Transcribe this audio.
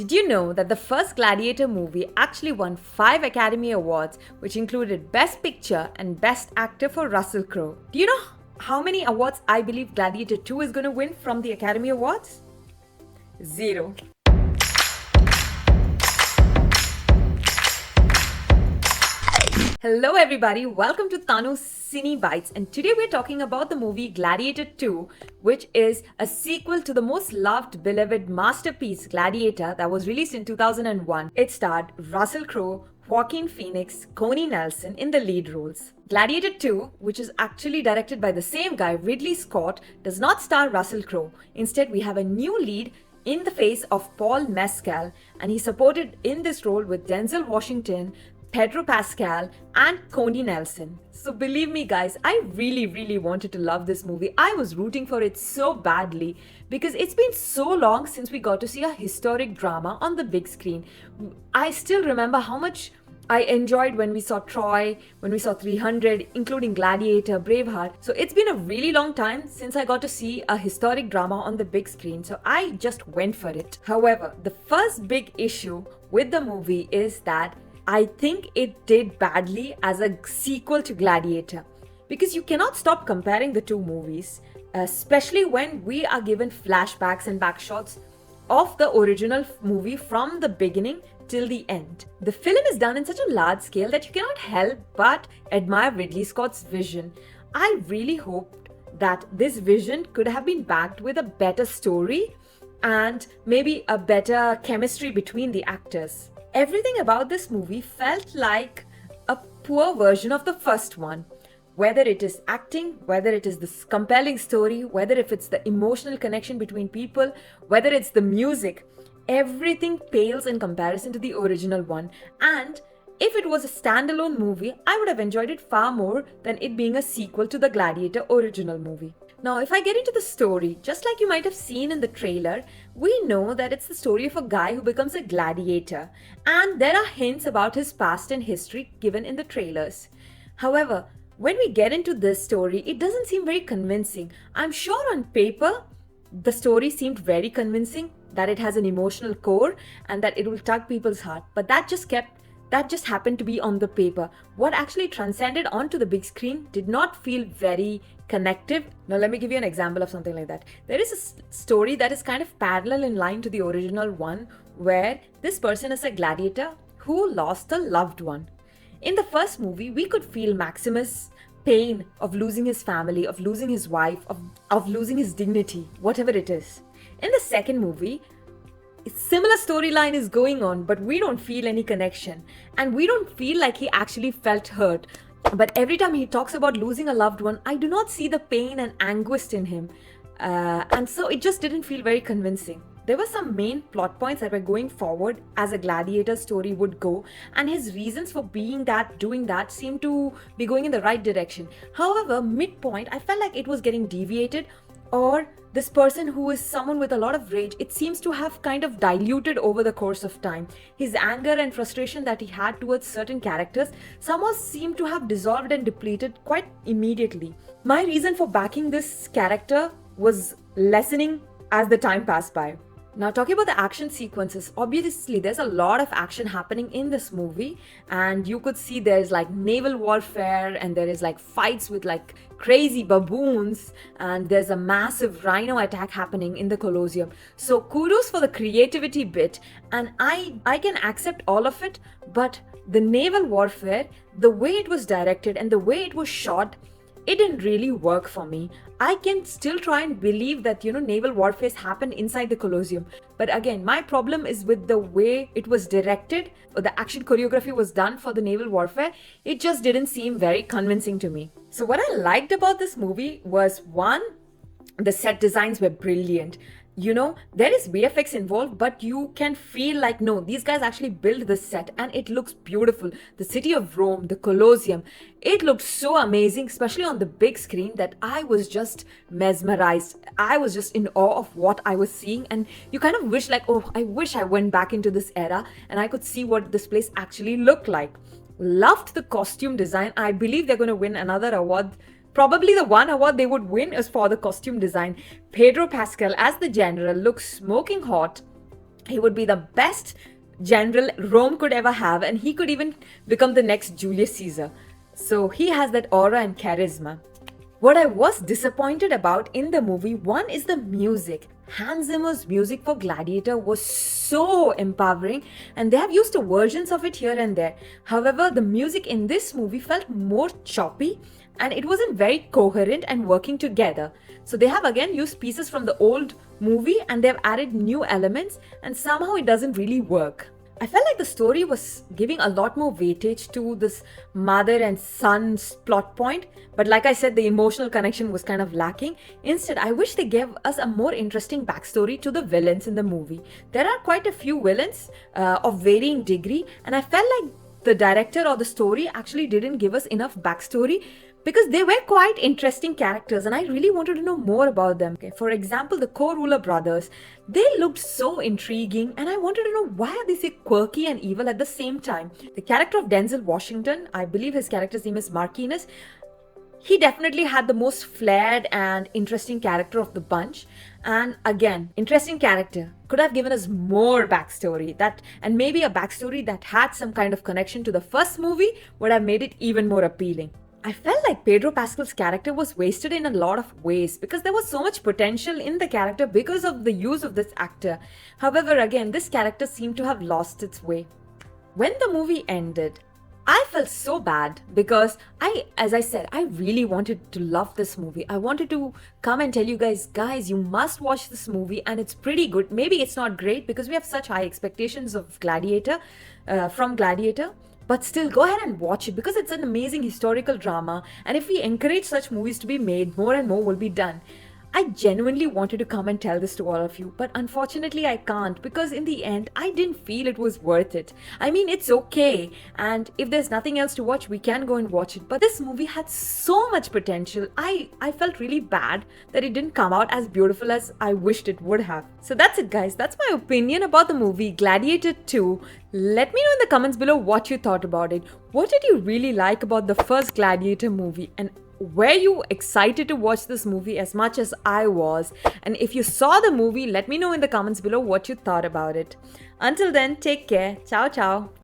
Did you know that the first Gladiator movie actually won 5 Academy Awards, which included Best Picture and Best Actor for Russell Crowe? Do you know how many awards I believe Gladiator 2 is going to win from the Academy Awards? 0. Hello everybody, welcome to Tanu Cine Bites, and today we're talking about the movie Gladiator 2, which is a sequel to the most loved, beloved masterpiece Gladiator that was released in 2001. It starred Russell Crowe, Joaquin Phoenix, Connie Nielsen in the lead roles. Gladiator 2, which is actually directed by the same guy, Ridley Scott, does not star Russell Crowe. Instead, we have a new lead in the face of Paul Mescal, and he's supported in this role with Denzel Washington, Pedro Pascal and Connie Nielsen. So believe me guys, I really wanted to love this movie. I was rooting for it so badly because it's been so long since we got to see a historic drama on the big screen. I still remember how much I enjoyed when we saw Troy, when we saw 300, including Gladiator, Braveheart. So it's been a really long time since I got to see a historic drama on the big screen. So I just went for it. However, the first big issue with the movie is that I think it did badly as a sequel to Gladiator, because you cannot stop comparing the two movies, especially when we are given flashbacks and backshots of the original movie from the beginning till the end. The film is done in such a large scale that you cannot help but admire Ridley Scott's vision. I really hoped that this vision could have been backed with a better story and maybe a better chemistry between the actors. Everything about this movie felt like a poor version of the first one. Whether it is acting, whether it is this compelling story, whether if it's the emotional connection between people, whether it's the music, everything pales in comparison to the original one. And if it was a standalone movie, I would have enjoyed it far more than it being a sequel to the Gladiator original movie. Now, if I get into the story, just like you might have seen in the trailer, we know that it's the story of a guy who becomes a gladiator, and there are hints about his past and history given in the trailers. However, when we get into this story, it doesn't seem very convincing. I'm sure on paper, the story seemed very convincing, that it has an emotional core and that it will tug people's heart, but that just happened to be on the paper. What actually transcended onto the big screen did not feel very connective. Now let me give you an example of something like that. There is a story that is kind of parallel in line to the original one, where this person is a gladiator who lost a loved one. In the first movie, we could feel Maximus' pain of losing his family, of losing his wife, of losing his dignity, whatever it is. In the second movie, similar storyline is going on, but we don't feel any connection and we don't feel like he actually felt hurt. But every time he talks about losing a loved one, I do not see the pain and anguish in him, and so it just didn't feel very convincing. There were some main plot points that were going forward as a gladiator story would go, and his reasons for doing that seemed to be going in the right direction. However, midpoint, I felt like it was getting deviated, or this person who is someone with a lot of rage, it seems to have kind of diluted over the course of time. His anger and frustration that he had towards certain characters somehow seemed to have dissolved and depleted quite immediately. My reason for backing this character was lessening as the time passed by. Now, talking about the action sequences, obviously there's a lot of action happening in this movie, and you could see there's like naval warfare, and there is like fights with like crazy baboons, and there's a massive rhino attack happening in the Colosseum. So kudos for the creativity bit, and I can accept all of it, but the naval warfare, the way it was directed and the way it was shot, it didn't really work for me. I can still try and believe that, naval warfare happened inside the Colosseum. But again, my problem is with the way it was directed, or the action choreography was done for the naval warfare. It just didn't seem very convincing to me. So what I liked about this movie was, one, the set designs were brilliant. There is VFX involved, but you can feel like, no, these guys actually built this set and it looks beautiful. The city of Rome, the Colosseum, it looked so amazing, especially on the big screen, that I was just mesmerized. I was just in awe of what I was seeing, and you kind of wish like, oh, I wish I went back into this era and I could see what this place actually looked like. Loved the costume design. I believe they're going to win another award. Probably the one award they would win is for the costume design. Pedro Pascal as the general looks smoking hot. He would be the best general Rome could ever have, and he could even become the next Julius Caesar. So he has that aura and charisma. What I was disappointed about in the movie, one is the music. Hans Zimmer's music for Gladiator was so empowering, and they have used versions of it here and there. However, the music in this movie felt more choppy, and it wasn't very coherent and working together. So they have again used pieces from the old movie and they've added new elements, and somehow it doesn't really work. I felt like the story was giving a lot more weightage to this mother and son's plot point, but like I said, the emotional connection was kind of lacking. Instead, I wish they gave us a more interesting backstory to the villains in the movie. There are quite a few villains of varying degree, and I felt like the director or the story actually didn't give us enough backstory, because they were quite interesting characters and I really wanted to know more about them. Okay, for example, the co-ruler brothers, they looked so intriguing and I wanted to know why are they so quirky and evil at the same time. The character of Denzel Washington, I believe his character's name is Marquinhos, he definitely had the most flared and interesting character of the bunch. And again, interesting character. Could have given us more backstory, and maybe a backstory that had some kind of connection to the first movie would have made it even more appealing. I felt like Pedro Pascal's character was wasted in a lot of ways because there was so much potential in the character because of the use of this actor. However, again, this character seemed to have lost its way. When the movie ended, I felt so bad because as I said, I really wanted to love this movie. I wanted to come and tell you guys, you must watch this movie and it's pretty good. Maybe it's not great because we have such high expectations of Gladiator, from Gladiator. But still, go ahead and watch it because it's an amazing historical drama. And if we encourage such movies to be made, more and more will be done. I genuinely wanted to come and tell this to all of you, but unfortunately I can't because in the end, I didn't feel it was worth it. I mean, it's okay. And if there's nothing else to watch, we can go and watch it. But this movie had so much potential. I felt really bad that it didn't come out as beautiful as I wished it would have. So that's it, guys. That's my opinion about the movie Gladiator 2. Let me know in the comments below what you thought about it. What did you really like about the first Gladiator movie? And were you excited to watch this movie as much as I was? And if you saw the movie, let me know in the comments below what you thought about it. Until then, take care. Ciao, ciao.